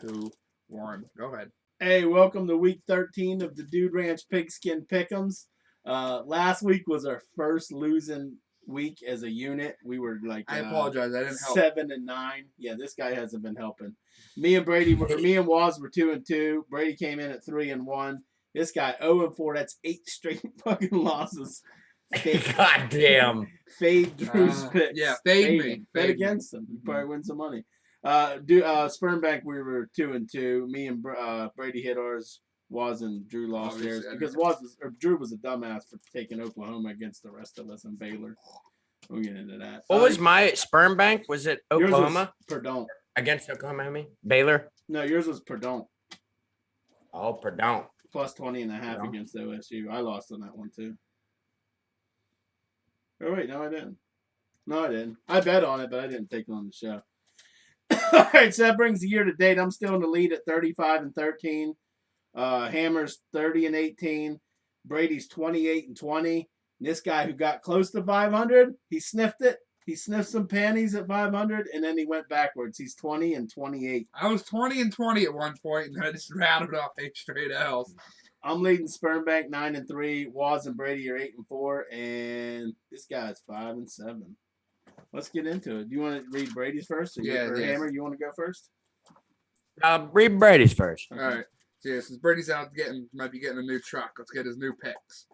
2, 1. Go ahead. Hey, welcome to week 13 of the Dude Ranch Pigskin Pick'ems. Last week was our first losing week as a unit. We were like, I apologize. I didn't help. 7-9. Yeah, this guy hasn't been helping. Me and Waz were 2-2. Brady came in at 3-1. This guy 0-4. That's 8 straight fucking losses. God damn. Fade Drew's picks. Yeah, fade me. Bet against him. You probably win some money. Sperm Bank, we were 2-2. Me and Brady hit ours. Waz and Drew lost theirs because Drew was a dumbass for taking Oklahoma against the rest of us and Baylor. We'll get into that. What was my Sperm Bank? Was it Oklahoma? Perdon. Against Oklahoma, I mean? Baylor? No, yours was Perdon. Oh, Perdon. Plus 20.5 against OSU. I lost on that one too. Oh wait, no, I didn't. I bet on it, but I didn't take it on the show. All right, so that brings the year to date. I'm still in the lead at 35-13. Hammer's 30-18. Brady's 28-20. This guy who got close to 500, he sniffed it. He sniffed some panties at 500, and then he went backwards. He's 20-28. I was 20-20 at one point, and then I just rattled off 8 straight L's. I'm leading Sperm Bank 9-3. Waz and Brady are 8-4, and this guy's 5-7. Let's get into it. Do you want to read Brady's first? Or Hammer, you want to go first? Read Brady's first. All right. So yeah, since Brady's out might be getting a new truck, let's get his new picks.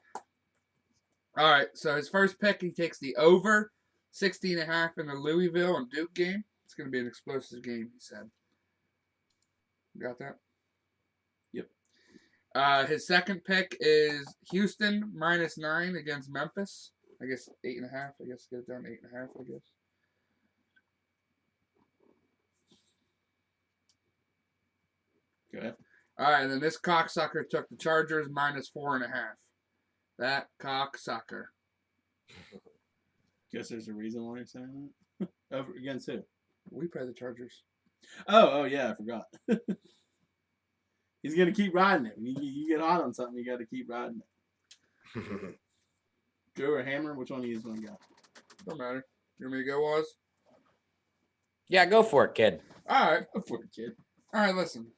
All right. So his first pick, he takes the over 60.5 in the Louisville and Duke game. It's going to be an explosive game, he said. You got that? Yep. His second pick is Houston -9 against Memphis. I guess 8.5. I guess get it down to 8.5. I guess. Go ahead. All right, and then this cocksucker took the Chargers -4.5. That cocksucker. Guess there's a reason why you're saying that. Over against who? We play the Chargers. Oh yeah, I forgot. He's gonna keep riding it. You get hot on something, you got to keep riding it. Drew or Hammer, which one of you is going to go? Don't matter. You want me to go, Waz? Yeah, go for it, kid. All right, Go for it, kid. all right. Listen,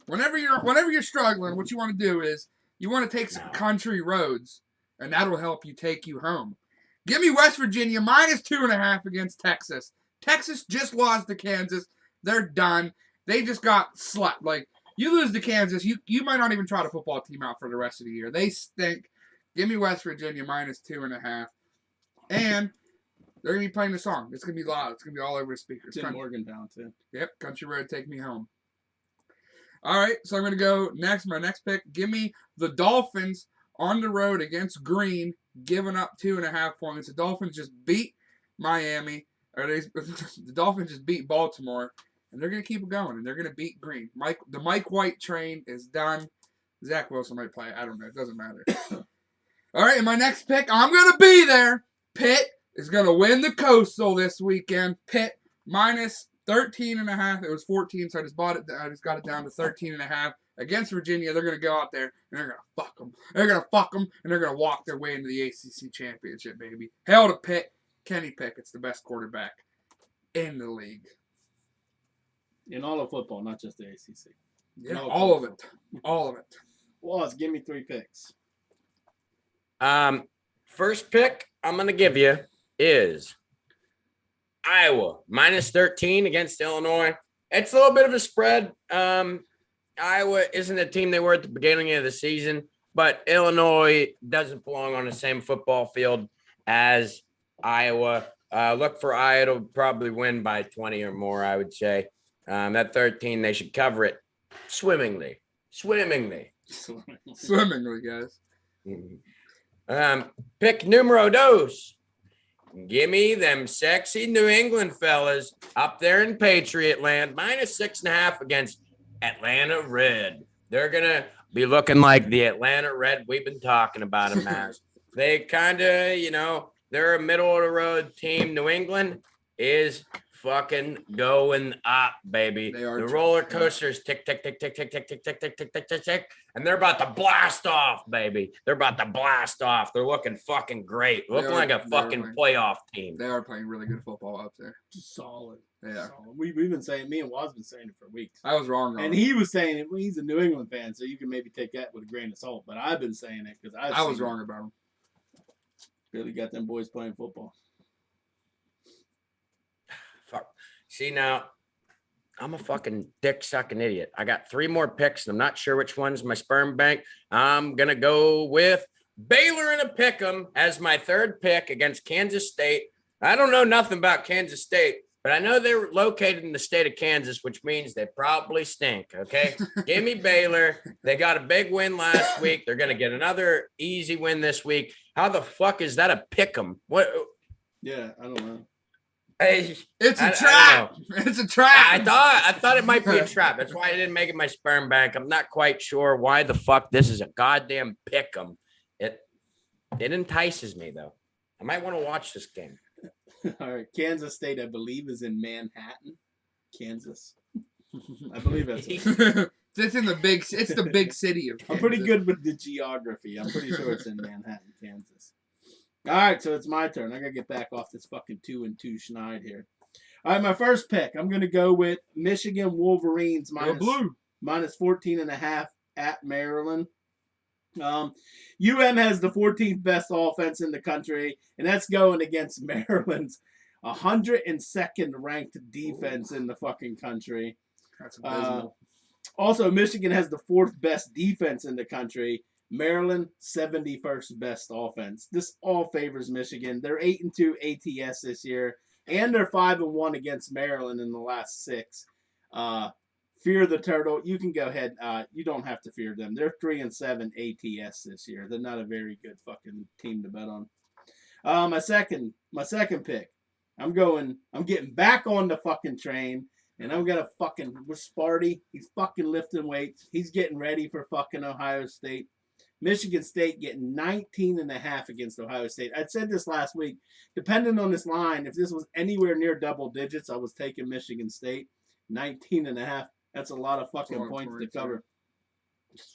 whenever you're struggling, what you want to do is you want to take some country roads, and that'll help take you home. Give me West Virginia -2.5 against Texas. Texas just lost to Kansas. They're done. They just got slapped. Like, you lose to Kansas, you might not even try the football team out for the rest of the year. They stink. Give me West Virginia -2.5. And they're going to be playing the song. It's going to be loud. It's going to be all over the speakers. It's in Morgantown, too. Yep, Country Road, Take Me Home. All right, so I'm going to go next. My next pick, give me the Dolphins on the road against Green, giving up 2.5 points. The Dolphins just beat Miami. The Dolphins just beat Baltimore. And they're going to keep it going, and they're going to beat Green. The Mike White train is done. Zach Wilson might play. I don't know. It doesn't matter. All right, and my next pick, I'm going to be there. Pitt is going to win the Coastal this weekend. Pitt -13.5. It was 14, so I just got it down to 13.5. Against Virginia, they're going to go out there, and they're going to fuck them. They're going to fuck them, and they're going to walk their way into the ACC championship, baby. Hail to Pitt. Kenny Pickett's the best quarterback in the league. In all of football, not just the ACC. Yeah, all of it. All of it. Waz, give me 3 picks. First pick I'm going to give you is Iowa -13 against Illinois. It's a little bit of a spread. Iowa isn't the team they were at the beginning of the season, but Illinois doesn't belong on the same football field as Iowa. Look for Iowa to probably win by 20 or more, I would say. That 13, they should cover it swimmingly. Swimmingly, guys. Pick numero dos. Give me them sexy New England fellas up there in Patriot land, -6.5 against Atlanta Red. They're going to be looking like the Atlanta Red we've been talking about them as. They kind of, they're a middle-of-the-road team. New England is fucking going up, baby. They are the roller coasters tick, tick, tick, tick, tick, tick, tick, tick, tick, tick, tick, tick, tick, and they're about to blast off, baby. They're about to blast off. They're looking fucking great. Looking like a fucking playoff team. They are playing really good football up there. Solid. Yeah. So we've been saying, me and Waz been saying it for weeks. I was wrong. And he was saying it. Well, he's a New England fan, so you can maybe take that with a grain of salt. But I've been saying it because I was wrong about him. Really got them boys playing football. Fuck. See, now, I'm a fucking dick-sucking idiot. I got 3 more picks, and I'm not sure which one's my sperm bank. I'm going to go with Baylor in a pick'em as my 3rd pick against Kansas State. I don't know nothing about Kansas State, but I know they're located in the state of Kansas, which means they probably stink, okay? Give me Baylor. They got a big win last week. They're going to get another easy win this week. How the fuck is that a pick'em? What? Yeah, I don't know. Hey, It's a trap. It's a trap. I thought it might be a trap. That's why I didn't make it my sperm bank. I'm not quite sure why the fuck this is a goddamn pick'em. It entices me though. I might want to watch this game. All right, Kansas State, I believe, is in Manhattan, Kansas. I believe that's it. It's the big city of Kansas. I'm pretty good with the geography. I'm pretty sure it's in Manhattan, Kansas. All right, so it's my turn. I got to get back off this fucking 2-2 schneid here. All right, my first pick. I'm going to go with Michigan Wolverines minus 14.5 at Maryland. UM has the 14th best offense in the country, and that's going against Maryland's 102nd ranked defense in the fucking country. That's abysmal. Also, Michigan has the 4th best defense in the country. Maryland, 71st best offense. This all favors Michigan. They're 8-2 ATS this year, and they're 5-1 against Maryland in the last 6. Fear the turtle. You can go ahead. You don't have to fear them. They're 3-7 ATS this year. They're not a very good fucking team to bet on. My second pick. I'm getting back on the fucking train, and I'm gonna with Sparty. He's fucking lifting weights. He's getting ready for fucking Ohio State. Michigan State getting 19.5 against Ohio State. I said this last week. Depending on this line, if this was anywhere near double digits, I was taking Michigan State. 19.5. That's a lot of fucking points to cover.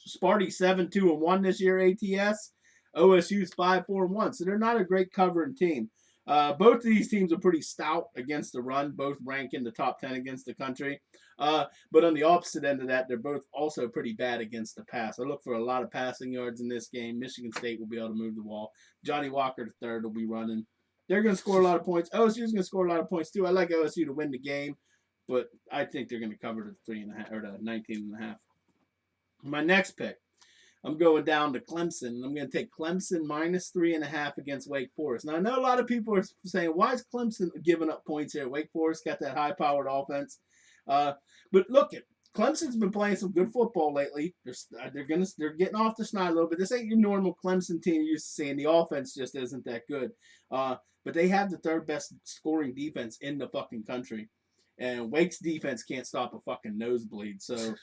Sparty 7-2-1 this year ATS. OSU's 5-4-1. So they're not a great covering team. Both of these teams are pretty stout against the run. Both rank in the top 10 against the country. But on the opposite end of that, they're both also pretty bad against the pass. I look for a lot of passing yards in this game. Michigan State will be able to move the ball. Johnny Walker III will be running. They're going to score a lot of points. OSU's going to score a lot of points too. I like OSU to win the game, but I think they're going to cover the 3.5 or the 19.5. My next pick, I'm going down to Clemson, and I'm going to take Clemson minus 3.5 against Wake Forest. Now, I know a lot of people are saying, why is Clemson giving up points here? Wake Forest got that high-powered offense. But look, Clemson's been playing some good football lately. They're getting off the schneid a little bit. This ain't your normal Clemson team you're used to seeing. The offense just isn't that good. But they have the 3rd best scoring defense in the fucking country. And Wake's defense can't stop a fucking nosebleed. So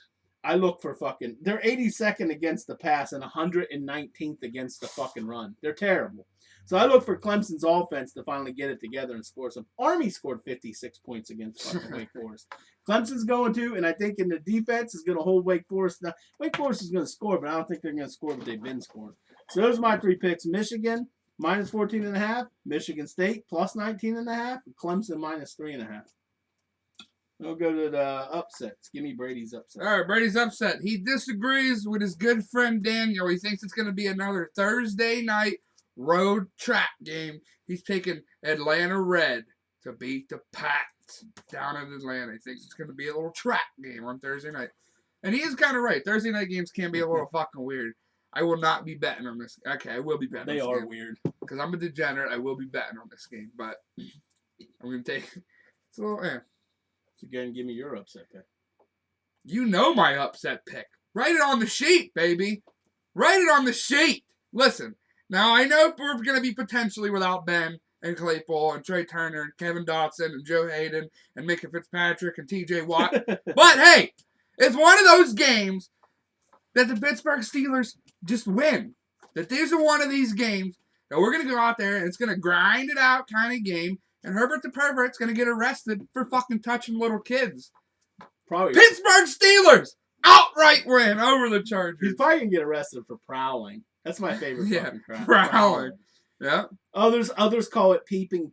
I look for they're 82nd against the pass and 119th against the fucking run. They're terrible. So I look for Clemson's offense to finally get it together and score some. Army scored 56 points against fucking Wake Forest. Clemson's going to, and I think in the defense is going to hold Wake Forest. Now, Wake Forest is going to score, but I don't think they're going to score what they've been scoring. So those are my 3 picks. Michigan, minus 14.5. Michigan State, plus 19.5. Clemson, minus 3.5. We'll go to the upsets. Give me Brady's upset. All right, Brady's upset. He disagrees with his good friend Daniel. He thinks it's going to be another Thursday night road track game. He's taking Atlanta Red to beat the Pats down in Atlanta. He thinks it's going to be a little track game on Thursday night. And he is kind of right. Thursday night games can be a little fucking weird. I will not be betting on this. Okay, I will be betting on this game. They are weird. Because I'm a degenerate. I will be betting on this game. But I'm going to take it's a little, So go ahead and give me your upset pick. You know my upset pick. Write it on the sheet, baby. Write it on the sheet. Listen, now I know we're going to be potentially without Ben and Claypool and Trey Turner and Kevin Dotson and Joe Hayden and Micah Fitzpatrick and TJ Watt. But hey, it's one of those games that the Pittsburgh Steelers just win. That these are one of these games that we're going to go out there and it's going to grind it out kind of game. And Herbert the Pervert's going to get arrested for fucking touching little kids. Probably. Pittsburgh Steelers outright win over the Chargers. He's probably going to get arrested for prowling. That's my favorite fucking crime. Prowling. Yeah. Others call it peeping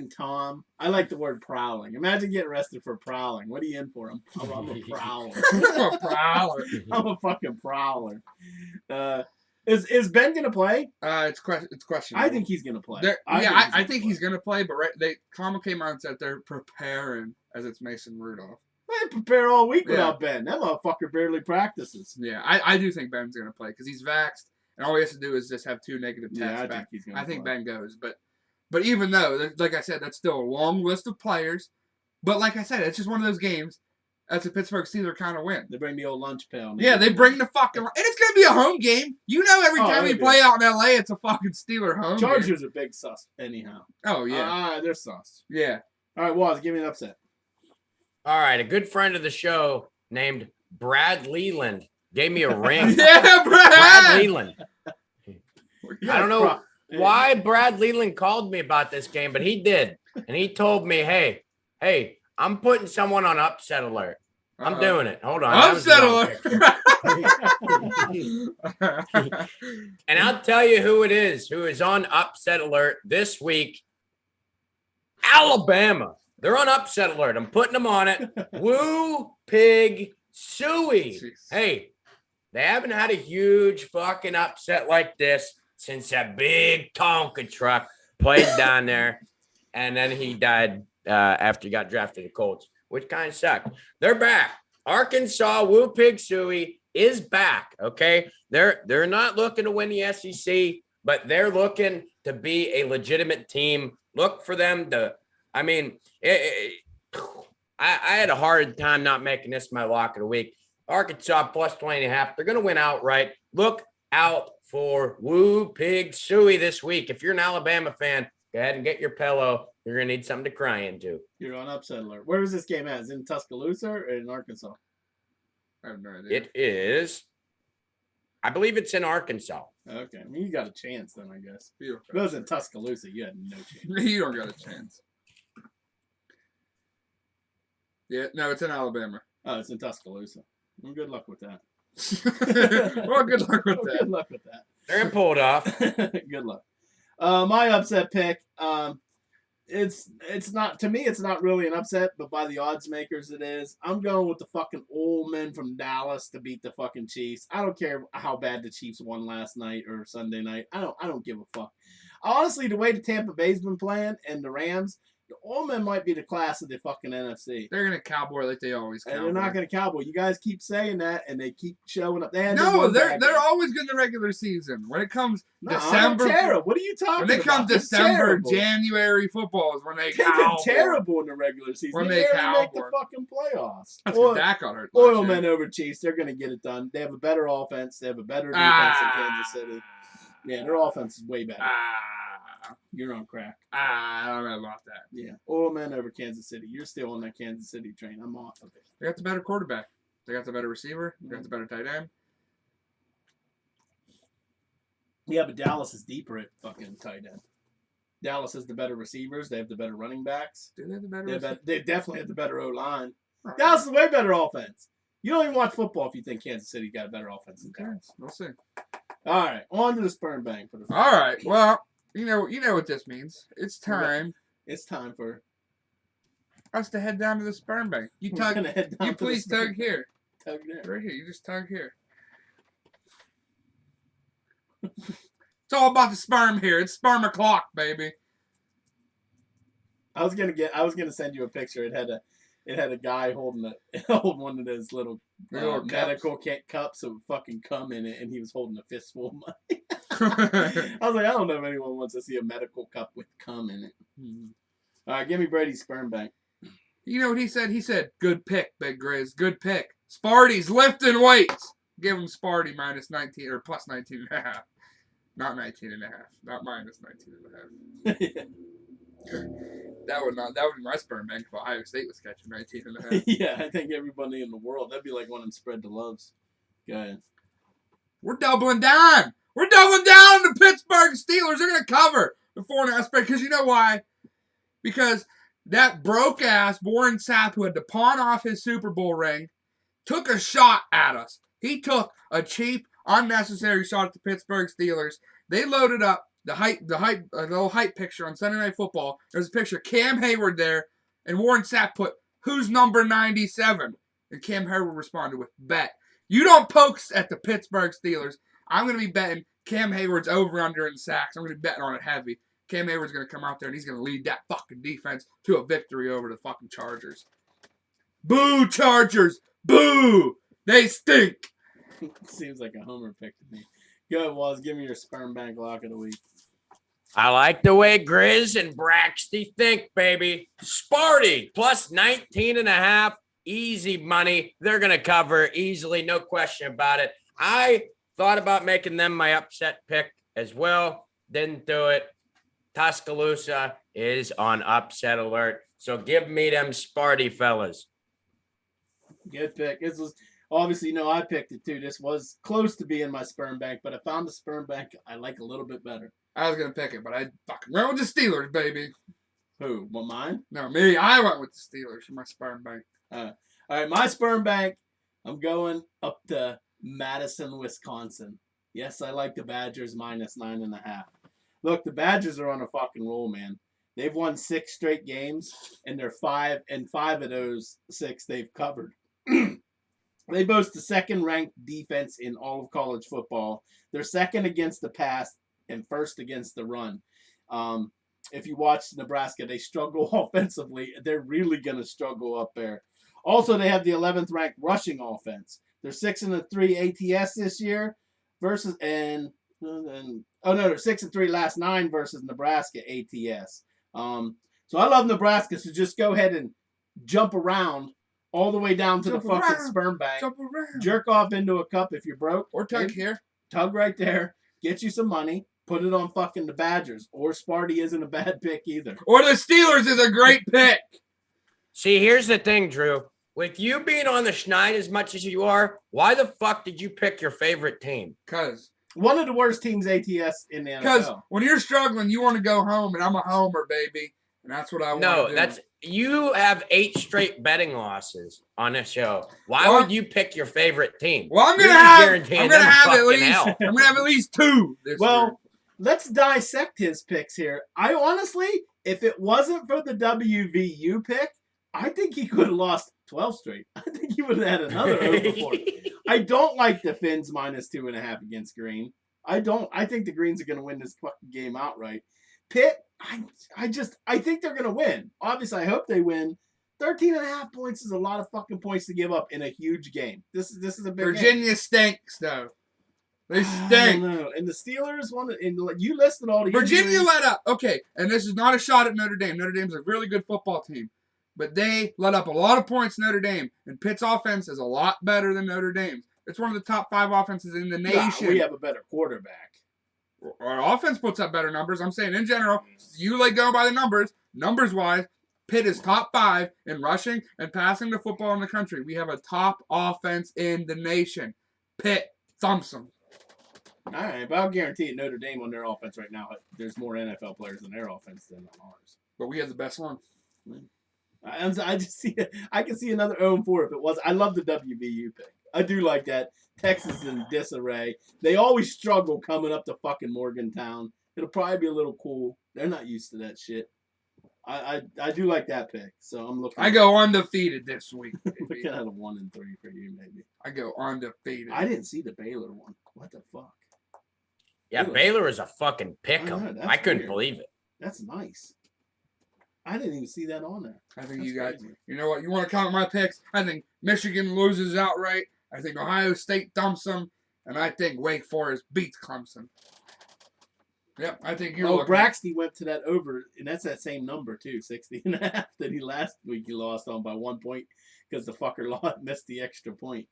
Tom. I like the word prowling. Imagine getting arrested for prowling. What are you in for? I'm a prowler. A prowler. I'm a fucking prowler. Is Ben gonna play? It's questionable. I think he's gonna play. I think he's gonna play, but Common came out and said they're preparing as it's Mason Rudolph. They prepare all week without Ben. That motherfucker barely practices. Yeah, I do think Ben's gonna play because he's vaxxed, and all he has to do is just have 2 negative tests Yeah, back. I think play. Ben goes, but even though, like I said, that's still a long list of players. But like I said, it's just one of those games. That's a Pittsburgh Steelers kind of win. They bring the old lunch pail. Yeah, they bring the fucking, and it's gonna be a home game. You know, every time we play out in LA, it's a fucking Steeler home. Chargers game. are big sus anyhow. Oh yeah, they're sus. Yeah. All right, Waz, give me an upset. All right, a good friend of the show named Brad Leland gave me a ring. Yeah, Brad Leland. Yeah, I don't know why Brad Leland called me about this game, but he did. And he told me, hey, I'm putting someone on upset alert. I'm doing it. Hold on. Upset alert. And I'll tell you who it is who is on upset alert this week. Alabama. They're on upset alert. I'm putting them on it. Woo Pig Suey. Hey, they haven't had a huge fucking upset like this since that big Tonka truck played down there. And then he died after he got drafted to the Colts, which kind of sucked. They're back. Arkansas Woo Pig Suey is back. Okay. They're not looking to win the SEC, but they're looking to be a legitimate team. Look for them to, I mean, I had a hard time not making this my lock of the week. Arkansas plus 20.5. They're going to win outright. Look out for Woo Pig Suey this week. If you're an Alabama fan, go ahead and get your pillow. You're going to need something to cry into. You're on upset alert. Where is this game at? Is it in Tuscaloosa or in Arkansas? I have no idea. It is, I believe it's in Arkansas. Okay. I mean, you got a chance then, I guess. If Beautiful. it was in Tuscaloosa, you had no chance. You don't got a chance. Yeah, no, it's in Alabama. Oh, it's in Tuscaloosa. Well, good luck with that. Well, good luck with that. Good luck with that. They're going to pull it off. Good luck. My upset pick, it's not, to me, it's not really an upset, but by the odds makers it is. I'm going with the fucking old men from Dallas to beat the fucking Chiefs. I don't care how bad the Chiefs won last night or Sunday night. I don't give a fuck. Honestly, the way the Tampa Bay's been playing and the Rams, the old men might be the class of the fucking NFC. They're gonna cowboy like they always cowboy. And they're not gonna cowboy. You guys keep saying that, and they keep showing up. They're always good in the regular season. When it comes December, what are you talking about? When it comes December, January football is when they They've cowboy. been terrible in the regular season. When they they barely make the cowboy. fucking playoffs. That's what Dak got hurt last Oil year. men over Chiefs. They're gonna get it done. They have a better offense. They have a better defense than Kansas City. Yeah, their offense is way better. You're on crack. I don't know about that. Yeah, oil men over Kansas City. You're still on that Kansas City train. I'm off of it. They got the better quarterback. They got the better receiver. They got the better tight end. Yeah, but Dallas is deeper at fucking tight end. Dallas has the better receivers. They have the better running backs. Do they have the better? They definitely have the better O line. Right. Dallas is way better offense. You don't even watch football if you think Kansas City got a better offense than Okay, Dallas. we'll see. All right, on to the sperm bank for the. All right. Well, you know what this means. It's time. It's time for Us to head down to the sperm bank. You We're tug. gonna head down You to the please sperm tug here. Tug there. Right here. You just tug here. It's all about the sperm here. It's sperm o'clock, baby. I was gonna send you a picture. It had a guy holding holding one of those little medical cups of fucking cum in it, and he was holding a fistful of money. I was like, I don't know if anyone wants to see a medical cup with cum in it. All right, give me Brady's sperm bank. You know what he said? He said, "Good pick, Big Grizz. Good pick. Sparty's lifting weights. Give him Sparty minus 19 or plus 19.5. Not 19.5. Not minus 19.5. That would be my sperm bank if Ohio State was catching 19.5. Yeah, I think everybody in the world, that'd be like one of them spread the loves. Go ahead. We're doubling down. We're doubling down on the Pittsburgh Steelers. They're going to cover the 4.5 spread. Because you know why? Because that broke-ass Warren Sapp, who had to pawn off his Super Bowl ring, took a shot at us. He took a cheap, unnecessary shot at the Pittsburgh Steelers. They loaded up. the little hype picture on Sunday Night Football. There's a picture of Cam Hayward there, and Warren Sapp put, "Who's number 97?" And Cam Hayward responded with, "Bet." You don't poke at the Pittsburgh Steelers. I'm going to be betting Cam Hayward's over-under in sacks. I'm going to be betting on it heavy. Cam Hayward's going to come out there, and he's going to lead that fucking defense to a victory over the fucking Chargers. Boo, Chargers! Boo! They stink! Seems like a homer pick to me. Go, Waz. Give me your sperm bank lock of the week. I like the way Grizz and Braxty think, baby. Sparty plus 19.5. Easy money. They're going to cover easily. No question about it. I thought about making them my upset pick as well. Didn't do it. Tuscaloosa is on upset alert. So give me them Sparty fellas. Good pick. This was obviously, I picked it too. This was close to being my sperm bank, but I found the sperm bank I like a little bit better. I was going to pick it, but I fucking went with the Steelers, baby. Who? What, mine? No, me. I went with the Steelers for my sperm bank. All right, my sperm bank, I'm going up to Madison, Wisconsin. Yes, I like the Badgers minus 9.5. Look, the Badgers are on a fucking roll, man. They've won 6 straight games, and they're 5 of those 6 they've covered. They boast the second-ranked defense in all of college football. They're second against the pass and first against the run. If you watch Nebraska, they struggle offensively. They're really going to struggle up there. Also, they have the 11th ranked rushing offense. They're 6-3 ATS this year versus they're 6-3 last 9 versus Nebraska ATS. So I love Nebraska. So just go ahead and jump around all the way down to the fucking sperm bank. Jerk off into a cup if you're broke. Or tug here. Tug right there. Get you some money. Put it on fucking the Badgers. Or Sparty isn't a bad pick either. Or the Steelers is a great pick. See, here's the thing, Drew. With you being on the schneid as much as you are, why the fuck did you pick your favorite team? Because one of the worst teams ATS in the NFL. Because when you're struggling, you want to go home, and I'm a homer, baby. And that's what I want to do. No, you have 8 straight betting losses on this show. Why would you pick your favorite team? Well, I'm gonna have at least 2 this year. Let's dissect his picks here. I honestly, if it wasn't for the WVU pick, I think he could have lost 12 straight. I think he would have had another overboard. I don't like the Finns minus 2.5 against Green. I don't. I think the Greens are going to win this fucking game outright. Pitt, I think they're going to win. Obviously, I hope they win. 13.5 points is a lot of fucking points to give up in a huge game. This is a big Virginia game. Stinks, though. They stink. I don't know. And the Steelers you listed all the Virginia injuries. let up. Okay, and this is not a shot at Notre Dame. Notre Dame's a really good football team. But they let up a lot of points Notre Dame. And Pitt's offense is a lot better than Notre Dame's. It's one of the top 5 offenses in the nation. Yeah, we have a better quarterback. Our offense puts up better numbers. I'm saying in general, you go by the numbers. Numbers-wise, Pitt is top 5 in rushing and passing the football in the country. We have a top offense in the nation. Pitt thumps them. All right, but I'll guarantee it, Notre Dame on their offense right now, there's more NFL players in their offense than on ours. But we have the best one. I can see another 0-4 if it was. I love the WVU pick. I do like that. Texas is in disarray. They always struggle coming up to fucking Morgantown. It'll probably be a little cool. They're not used to that shit. I do like that pick. So I'm looking. I go undefeated this week. Looking at a 1-3 for you, maybe. I go undefeated. I didn't see the Baylor one. What the fuck? Yeah, Baylor is a fucking pick 'em. I couldn't believe it. That's nice. I didn't even see that on there. I think you guys, you know what? You want to count my picks? I think Michigan loses outright. I think Ohio State dumps them. And I think Wake Forest beats Clemson. Yep, I think you're Braxty went to that over, and that's that same number, too, 60.5 that he last week he lost on by 1 point because the fucker missed the extra point.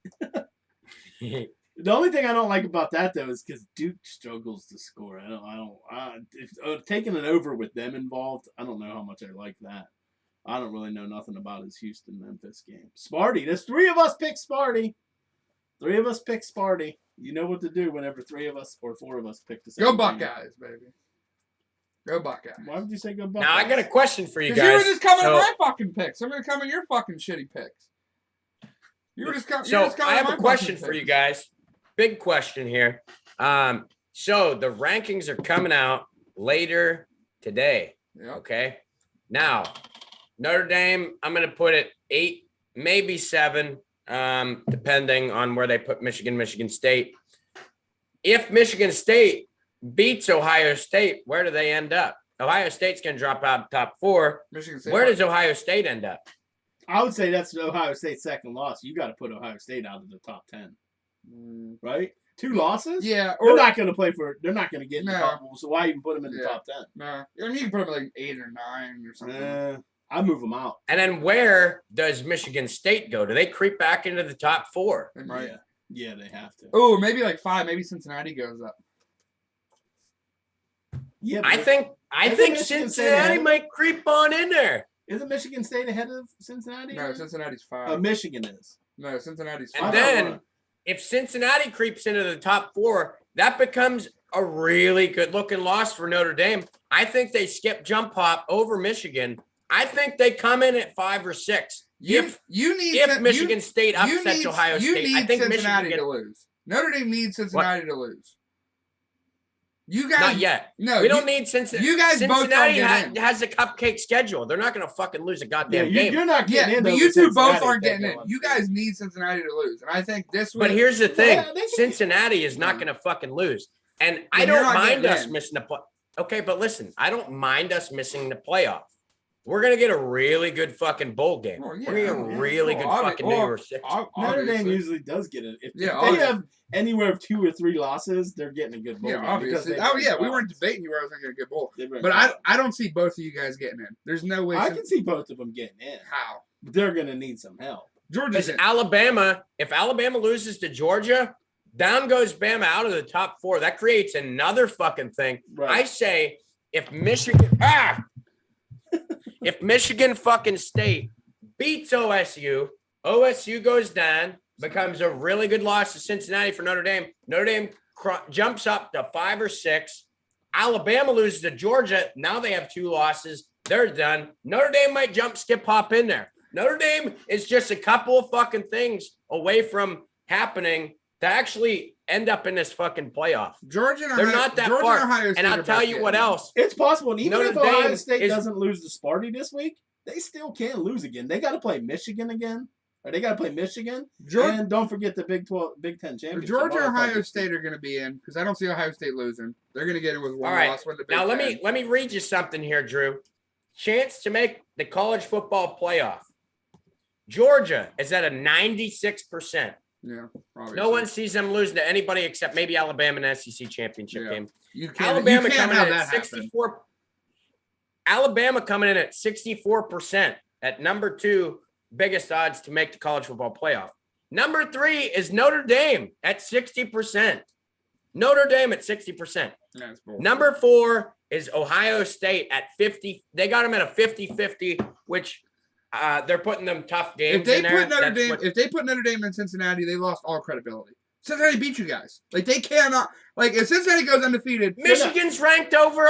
The only thing I don't like about that, though, is because Duke struggles to score. If taking an over with them involved, I don't know how much I like that. I don't really know nothing about his Houston-Memphis game. Sparty. There's 3 of us pick Sparty. 3 of us pick Sparty. You know what to do whenever 3 of us or 4 of us pick the same Go Buckeyes, baby. Go Buckeyes. Why would you say go Buckeyes? Now, I got a question for you guys. Because you were just coming to my fucking picks. I'm going to come in your fucking shitty picks. You were just coming I have a question for you guys. Big question here. So the rankings are coming out. later today. Yep. Okay. Now, Notre Dame, I'm going to put it 8, maybe 7, depending on where they put Michigan State. If Michigan State beats Ohio State, where do they end up? Ohio State's going to drop out of the top 4. Michigan State. Where does Ohio State end up? I would say that's Ohio State's second loss. You got to put Ohio State out of the top 10, right? 2 losses. Yeah, they're not going to play for. They're not going to get in the No. comparable. So why even put them in the top 10? Nah. I mean, you can put them like 8 or 9 or something. I move them out. And then where does Michigan State go? Do they creep back into the top 4? Right. Yeah, they have to. Oh, maybe like 5. Maybe Cincinnati goes up. Yeah, I think Michigan State Cincinnati ahead? might creep on in there. Isn't Michigan State ahead of Cincinnati? No, Cincinnati's 5. Michigan is. No, Cincinnati's And 5. then if Cincinnati creeps into the top 4, that becomes a really good looking loss for Notre Dame. I think they skip jump hop over Michigan. I think they come in at 5 or 6. If Michigan State upsets Ohio State, I think Cincinnati Michigan to lose. Notre Dame needs Cincinnati to lose. You guys, not yet. No, we don't need Cincinnati. You guys both don't get in. Has a cupcake schedule. They're not going to fucking lose a goddamn game. You're not getting in. But you two both aren't getting in. You guys need Cincinnati to lose, and I think this. But here's the thing: Cincinnati is not going to fucking lose, and I don't mind us missing the play. Okay, but listen, I don't mind us missing the playoff. We're gonna get a really good fucking bowl game. We're gonna get a really good fucking New Year's Six. Notre Dame usually does get it. If they have anywhere of 2 or 3 losses, they're getting a good bowl game. Obviously. We weren't debating you were going to get a good bowl. But I don't see both of you guys getting in. There's no way. I can see both of them getting in. How? But they're gonna need some help. Georgia's Alabama. If Alabama loses to Georgia, down goes Bama out of the top 4. That creates another fucking thing. Right. I say if Michigan if Michigan fucking State beats OSU, OSU goes down, becomes a really good loss to Cincinnati for Notre Dame. Notre Dame jumps up to 5 or 6. Alabama loses to Georgia. Now they have 2 losses. They're done. Notre Dame might skip hop in there. Notre Dame is just a couple of fucking things away from happening to actually end up in this fucking playoff. They're not that far. And I'll tell you what else. It's possible. And even if Notre Ohio Dame State doesn't lose to Sparty this week, they still can lose again. They got to play Michigan again. Or they got to play Michigan. And don't forget the Big 10 championship. Georgia and Ohio State are going to be in because I don't see Ohio State losing. They're going to get it with one loss. Now let me read you something here, Drew. Chance to make the college football playoff. Georgia is at a 96%. Yeah, obviously. No one sees them losing to anybody except maybe Alabama in the SEC championship game. Alabama coming in at 64. Alabama coming in at 64% at number 2 biggest odds to make the college football playoff. Number 3 is Notre Dame at 60%. Notre Dame at 60%. Number 4 is Ohio State at 50. They got them at a 50-50, which they're putting them tough games in there. If they put Notre Dame in Cincinnati, they lost all credibility. Cincinnati beat you guys. Like, they cannot. Like, if Cincinnati goes undefeated. Michigan's ranked over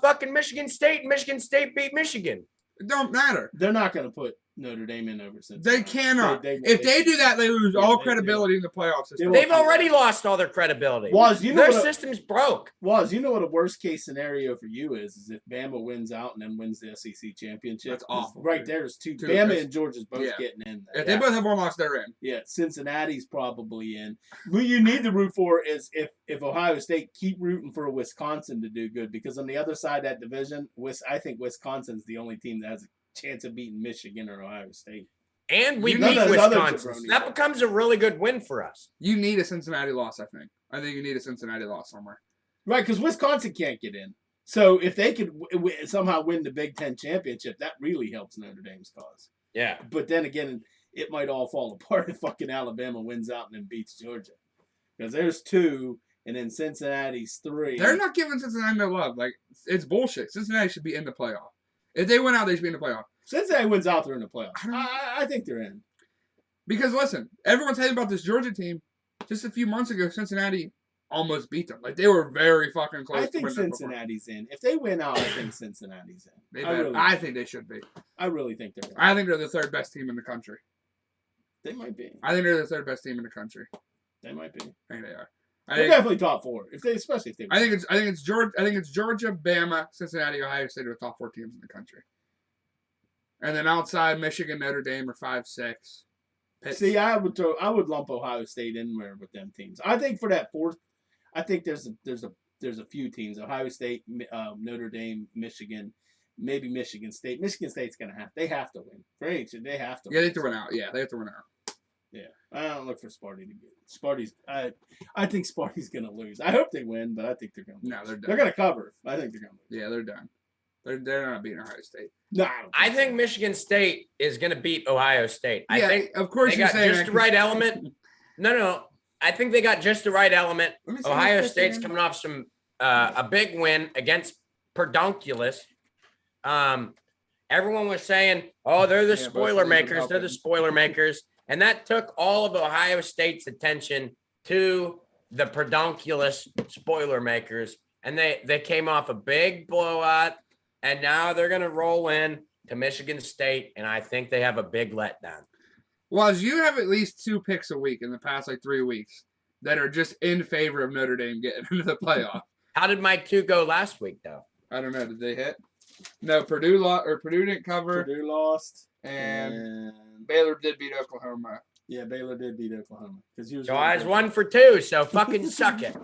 fucking Michigan State, and Michigan State beat Michigan. It don't matter. They're not going to put Notre Dame in over Cincinnati. They cannot. If they do that, they lose all credibility in the playoff system. They've already lost all their credibility. Their system's broke. Waz, you know what a worst case scenario for you is if Bama wins out and then wins the SEC championship. That's awful. Right there's 2. Bama and Georgia's both getting in there. If they both have one loss, they're in. Yeah, Cincinnati's probably in. What you need to root for is if Ohio State, keep rooting for Wisconsin to do good, because on the other side of that division, I think Wisconsin's the only team that has a chance of beating Michigan or Ohio State. And we beat Wisconsin. That becomes a really good win for us. You need a Cincinnati loss, I think. I think you need a Cincinnati loss somewhere. Right, because Wisconsin can't get in. So if they could somehow win the Big 10 championship, that really helps Notre Dame's cause. Yeah. But then again, it might all fall apart if fucking Alabama wins out and then beats Georgia. Because there's 2, and then Cincinnati's 3. They're not giving Cincinnati no love. Like, it's bullshit. Cincinnati should be in the playoff. If they win out, they should be in the playoff. Cincinnati wins out, they're in the playoff. I think they're in. Because, listen, everyone's hating about this Georgia team. Just a few months ago, Cincinnati almost beat them. Like, they were very fucking close. I think Cincinnati's in. If they win out, I think Cincinnati's in. I think they should be. I really think they're in. I think they're the 3rd best team in the country. They might be. I think they're the 3rd best team in the country. They might be. I think they are. They're definitely top 4. Especially if they. I think it's Georgia. I think it's Georgia, Bama, Cincinnati, Ohio State are the top 4 teams in the country. And then outside, Michigan, Notre Dame are 5, 6. See, I would lump Ohio State in there with them teams. I think for that 4th, I think there's a few teams: Ohio State, Notre Dame, Michigan, maybe Michigan State. Michigan State's they have to win. For anything, they have to. Yeah, they have to win out. Yeah, they have to win out. Yeah, I don't look for Sparty to get. Sparty's. I think Sparty's gonna lose. I hope they win, but I think they're gonna. No, they're done. They're gonna cover. I think they're gonna lose. Yeah, they're done. They're not beating Ohio State. No, I think Michigan State is going to beat Ohio State. Yeah, I think of course they you're got saying just the right element. No. I think they got just the right element. Ohio State's coming off some a big win against Pedunculus. Everyone was saying, "Oh, they're the spoiler makers. They're the spoiler makers," and that took all of Ohio State's attention to the Pedunculus spoiler makers, and they came off a big blowout. And now they're going to roll in to Michigan State, and I think they have a big letdown. Well, you have at least 2 picks a week in the past 3 weeks that are just in favor of Notre Dame getting into the playoff. How did my 2 go last week, though? I don't know. Did they hit? No, Purdue didn't cover. Purdue lost, and Baylor did beat Oklahoma. Yeah, Baylor did beat Oklahoma because So I was 1 for 2. So fucking suck it.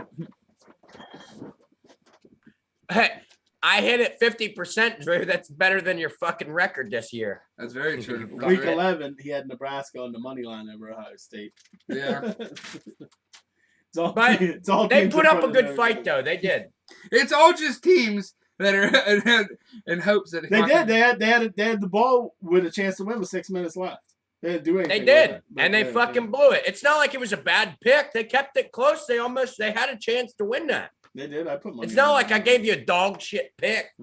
Hey. I hit it 50%, Drew. That's better than your fucking record this year. That's very true. Week 11, he had Nebraska on the money line over Ohio State. Yeah. It's all they put up a good fight, though. They did. It's all just teams that are in hopes that they did. They had the ball with a chance to win with 6 minutes left. They didn't do anything. They did, and they fucking blew it. It's not like it was a bad pick. They kept it close. They had a chance to win that. They did. I put money. It's not like I gave you a dog shit pick.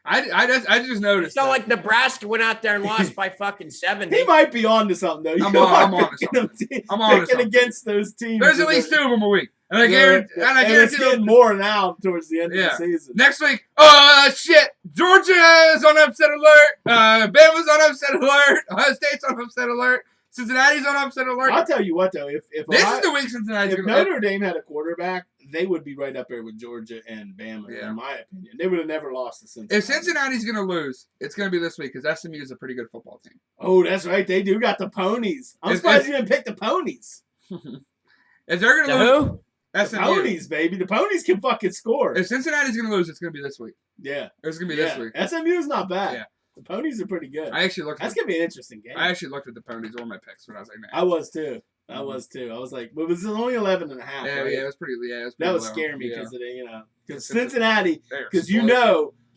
I just noticed. It's not like Nebraska went out there and lost by fucking 70. He might be on to something though. I'm on to something. I'm on to something. Against those teams. There's at least 2 of them a week, and I guarantee. It's getting more now towards the end of the season. Next week, shit! Georgia's on upset alert. Bama's on upset alert. Ohio State's on upset alert. Cincinnati's on upset alert. I'll tell you what though, if this is the week Cincinnati's if Notre Dame had a quarterback, they would be right up there with Georgia and Bama. Yeah. In my opinion, they would have never lost to Cincinnati. If Cincinnati's gonna lose, it's gonna be this week because SMU is a pretty good football team. Oh, that's right. They do got the ponies. I'm surprised you didn't pick the ponies. If they're gonna lose, the ponies, baby. The ponies can fucking score. If Cincinnati's gonna lose, it's gonna be this week. Yeah, it's gonna be this week. SMU is not bad. Yeah. The ponies are pretty good. I actually looked. That's gonna be an interesting game. I actually looked at the ponies or my picks when I was like, man. I was too. I was like, but it was only 11 and a half. Yeah, right? yeah, it was pretty. Yeah, it was pretty that was low. scaring me Yeah. because because Cincinnati, because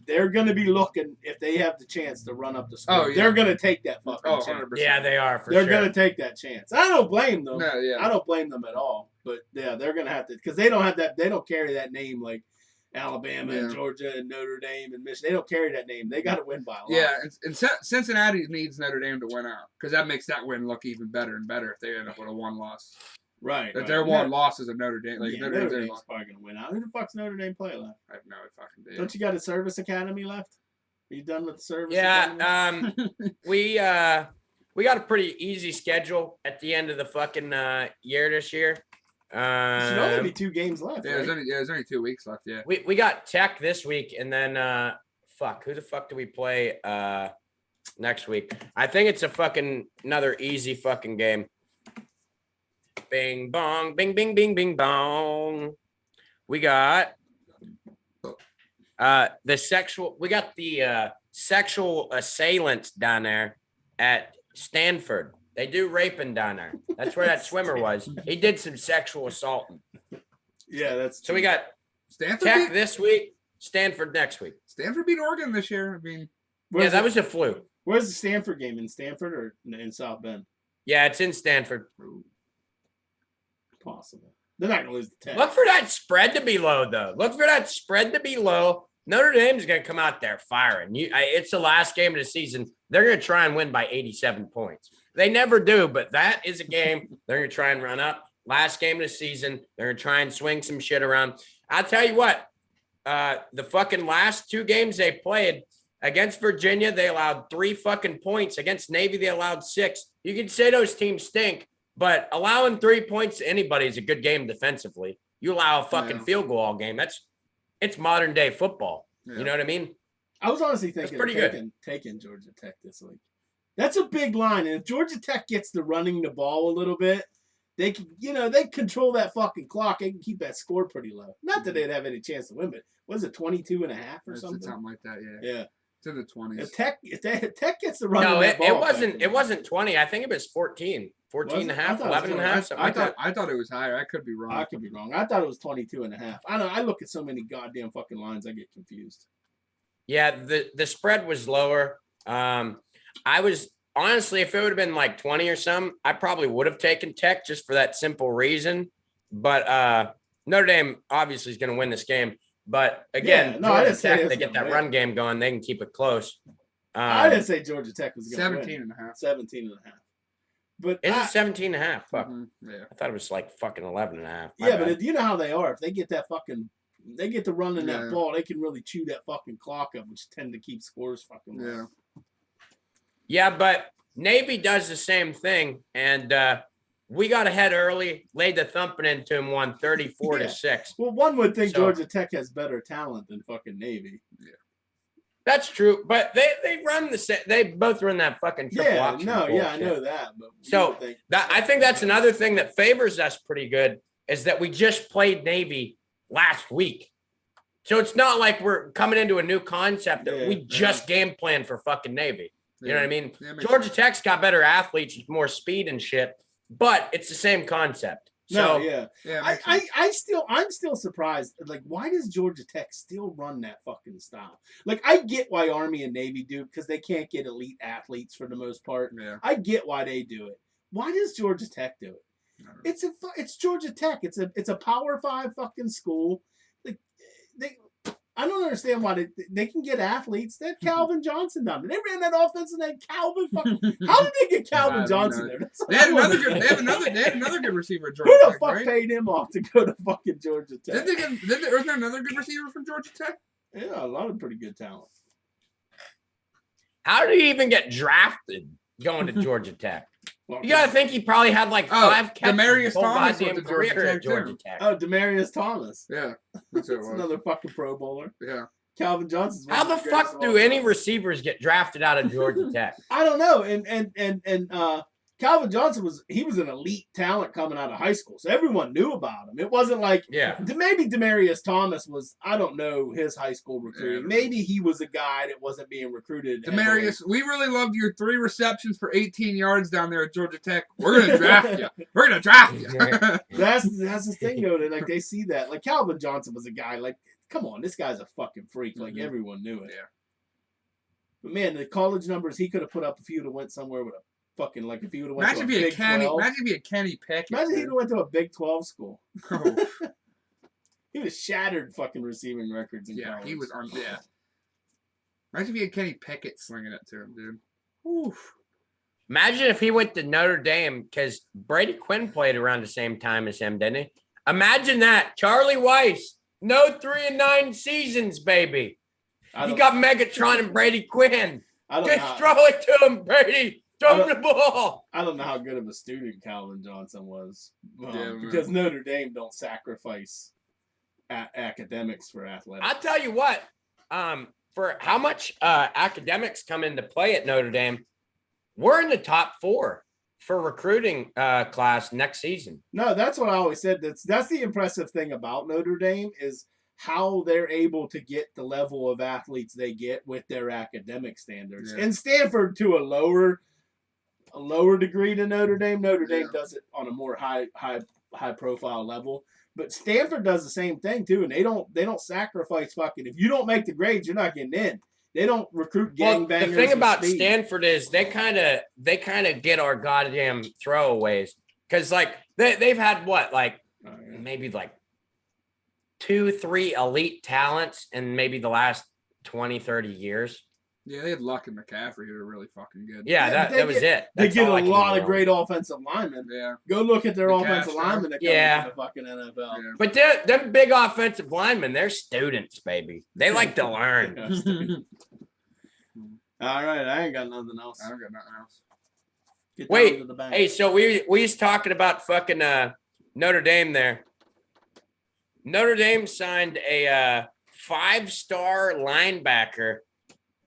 they're gonna be looking if they have the chance to run up the score. Oh, yeah. They're gonna take that fucking chance. 100%. Yeah, they are for they're sure. gonna take that chance. I don't blame them. No, yeah. I don't blame them at all. But yeah, they're gonna have to because they don't have that. They don't carry that name like Alabama and Georgia and Notre Dame and Michigan. They don't carry that name. They got to win by a lot. Yeah, and Cincinnati needs Notre Dame to win out because that makes that win look even better and better if they end up with a 1-loss. Right. If their 1 loss is of Notre Dame, like Notre Dame's probably gonna win out. Who the fuck's Notre Dame play left? I have no fucking idea. Don't you got a service academy left? Are you done with the service? Yeah. We got a pretty easy schedule at the end of the fucking year this year. There should only be 2 games left. Yeah, right? there's only 2 weeks left. Yeah. We got Tech this week, and then who the fuck do we play next week? I think it's another easy fucking game. Bing bong, bing bing bing bing bong. We got the sexual assailants down there at Stanford. They do raping down there. That's where that swimmer was. He did some sexual assaulting. Yeah, that's so we got Stanford Tech this week, Stanford next week. Stanford beat Oregon this year. I mean, that was a fluke. Where's the Stanford game? In Stanford or in South Bend? Yeah, it's in Stanford. Possible. They're not going to lose the Tech. Look for that spread to be low, though. Look for that spread to be low. Notre Dame's going to come out there firing. It's the last game of the season. They're going to try and win by 87 points. They never do, but that is a game they're going to try and run up. Last game of the season, they're going to try and swing some shit around. I'll tell you what, the fucking last 2 games they played, against Virginia, they allowed 3 fucking points. Against Navy, they allowed 6. You can say those teams stink, But allowing 3 points to anybody is a good game defensively. You allow a fucking field goal all game. It's modern day football. Yeah. You know what I mean? I was honestly thinking of taking Georgia Tech this week. That's a big line, and if Georgia Tech gets to running the ball a little bit, they can, they control that fucking clock. They can keep that score pretty low. Not that they'd have any chance to win, but was it 22.5 or something? Something like that, yeah. Yeah. It's in the 20s. If Tech gets to run that ball. It wasn't 20. I think it was 14. 14 and a half, 11 and a half, something like that. I thought it was higher. I could be wrong. I could be wrong. I thought it was 22.5. I don't know. I look at so many goddamn fucking lines, I get confused. Yeah, the spread was lower. I was honestly, if it would have been like 20 or something, I probably would have taken Tech just for that simple reason. But Notre Dame obviously is going to win this game. But again, Georgia Tech, they get that run game going, they can keep it close. I didn't say Georgia Tech was going to win. 17 and a half. 17 and a half. But is it 17 and a half? Fuck. Mm-hmm. Yeah. I thought it was like fucking 11 and a half. Yeah, but you know how they are. If they get they get to running that ball, they can really chew that fucking clock up, which tend to keep scores fucking low. Yeah. Yeah, but Navy does the same thing, and we got ahead early, laid the thumping into them, won 34-6. Well, one would think Georgia Tech has better talent than fucking Navy. Yeah. That's true, but they run they both run that fucking triple option. I know that. But so I think that's another thing that favors us pretty good is that we just played Navy last week. So it's not like we're coming into a new concept that we just game plan for fucking Navy. You know what I mean? Georgia Tech's got better athletes, more speed and shit, but it's the same concept. So I'm still surprised. Like, why does Georgia Tech still run that fucking style? Like, I get why Army and Navy do because they can't get elite athletes for the most part. Yeah. I get why they do it. Why does Georgia Tech do it? It's Georgia Tech. It's a Power 5 fucking school. Like I don't understand why they can get athletes. They had Calvin Johnson down there. They ran that offense and they had Calvin fucking. How did they get Calvin Johnson there? They had another good receiver. Georgia Who the Tech, fuck right? paid him off to go to fucking Georgia Tech? Wasn't there another good receiver from Georgia Tech? Yeah, a lot of pretty good talent. How did he even get drafted going to Georgia Tech? You gotta think he probably had like 5 catches. Demarius Thomas went to Georgia Tech. Oh, Demarius Thomas. Yeah, that's another fucking Pro Bowler. Yeah, Calvin Johnson's. How the fuck do any receivers get drafted out of Georgia Tech? I don't know. And Calvin Johnson was an elite talent coming out of high school, so everyone knew about him. It wasn't like maybe Demarius Thomas was. I don't know his high school recruiting. Yeah. Maybe he was a guy that wasn't being recruited. Demarius, we really loved your 3 receptions for 18 yards down there at Georgia Tech. We're gonna draft you. We're gonna draft you. That's the thing though. Like they see that. Like Calvin Johnson was a guy. Like, come on, this guy's a fucking freak. Like everyone knew it. Yeah. But man, the college numbers he could have put up if he would have went somewhere with a. Fucking like if he would have went to a Big 12. Imagine if he had Kenny Pickett. Imagine if he went to a Big 12 school. Oh. He would have shattered fucking receiving records in college. He was on. Yeah. Imagine if he had Kenny Pickett slinging it to him, dude. Oof. Imagine if he went to Notre Dame because Brady Quinn played around the same time as him, didn't he? Imagine that. Charlie Weiss. No 3 and 9 seasons, baby. You got Megatron and Brady Quinn. Just throw it to him, Brady. Throw the ball. I don't know how good of a student Calvin Johnson was because Notre Dame don't sacrifice academics for athletics. I'll tell you what, for how much academics come into play at Notre Dame, we're in the top 4 for recruiting class next season. No, that's what I always said. That's the impressive thing about Notre Dame is how they're able to get the level of athletes they get with their academic standards. And Stanford to a lower degree than Notre Dame. Notre Dame does it on a more high profile level, but Stanford does the same thing too. And they don't sacrifice fucking. If you don't make the grades, you're not getting in. They don't recruit gangbangers. The thing about Stanford is they kind of get our goddamn throwaways because like they've had what maybe like 2-3 elite talents in maybe the last 20-30 years. Yeah, they had Luck and McCaffrey who were really fucking good. Yeah, that was it. They get a lot of great offensive linemen. Yeah. Go look at their offensive linemen that come into the fucking NFL. Yeah. But them big offensive linemen, they're students, baby. They like to learn. All right, I ain't got nothing else. I don't got nothing else. Get Wait, down to the bank. hey, so we was talking about fucking Notre Dame there. Notre Dame signed a 5-star linebacker.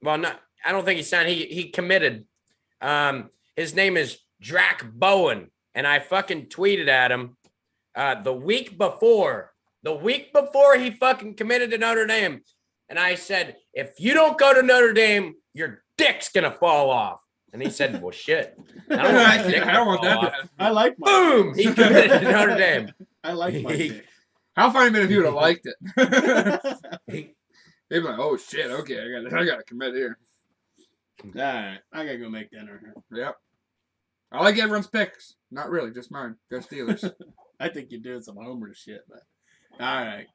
Well, not I don't think he signed. He committed. His name is Drac Bowen, and I fucking tweeted at him the week before he fucking committed to Notre Dame, and I said, if you don't go to Notre Dame, your dick's gonna fall off. And he said, well, shit. I don't want my dick I don't want to that fall to off. happen. I like my Boom! He committed to Notre Dame. I like my dick. How funny would it if you would have liked it? They'd be like, oh shit, okay, I gotta commit here. Alright, I gotta go make dinner. Yep. I like everyone's picks. Not really, just mine. Go Steelers. I think you're doing some homer shit, but alright.